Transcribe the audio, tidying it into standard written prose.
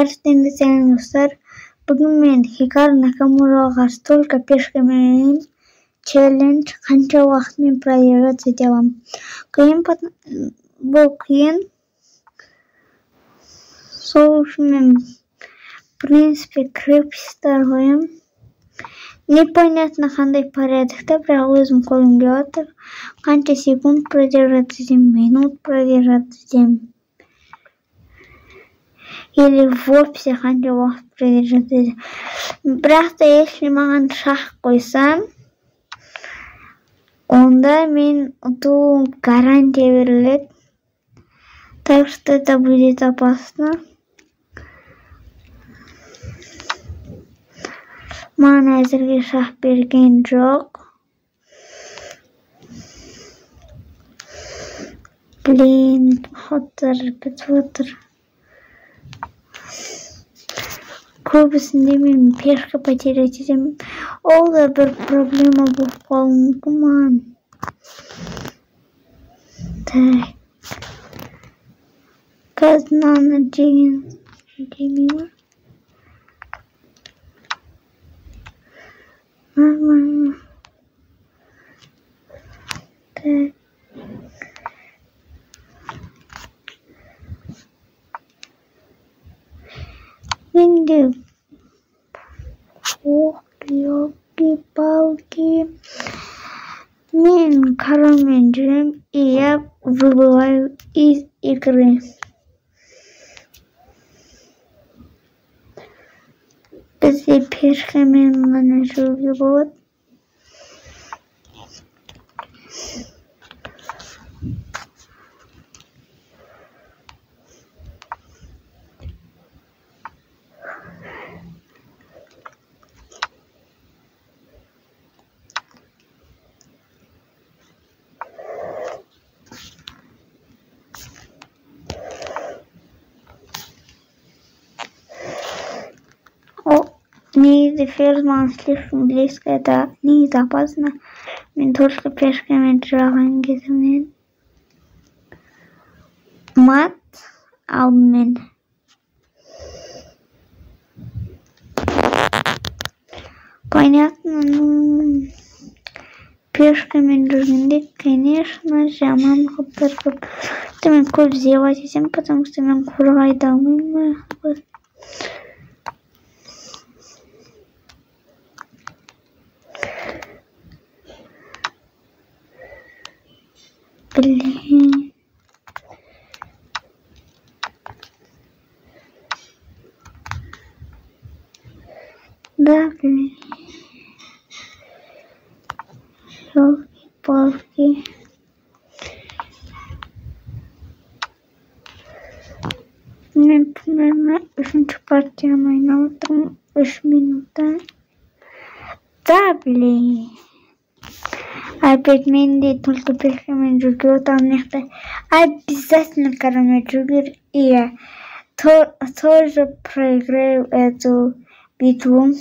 Хайртай сайн dostlar. Bugün men Hikaru Nakamuraga qarshi только peshqamen challenge qancha vaqt men проиграть etaman. Bu qiyin. So'sh men в принципе krepstar qo'yam. Непонятно qanday порядокda, biroq o'zim qo'limga o'tir. Qancha sekund продержать etdim, minut продержать etdim. Или вообще qancha vaqt продержать etdim. Biroq da если manga shah qo'ysam, onda men utuv garantiya beriladi. Так что это будет опасно. Mana hozirga shah bergan yo'q. Blin, xotir bitvotir. Ko'pisini men peshqa потерять etdim. O da bir problema bo'lib qolgan. Так. Казнана Джеймима. Нормально. Так. Енді елки-палки. Мен қарамен жүрем, и я выбываю из игры. Bizde peshqamen mana shuga bo'ladi. Не ферма слишком близко, это небезопасно. Мен только пешками жүрген кезімнен мат алдым. Понятно, ну пешками жүргенде, конечно, жаман қылықтар көп. Мен көп зевать етем, потому что мен қорғай алмаймын. Блин. Да, блин. Елки-палки. Мен примерно 3-ші партияны ойнап отырмын 3 минутта. Да, блин. Опять менде только пешками жүрген, там нехто обязательно караме жүрген, и я тоже проиграю эту битву.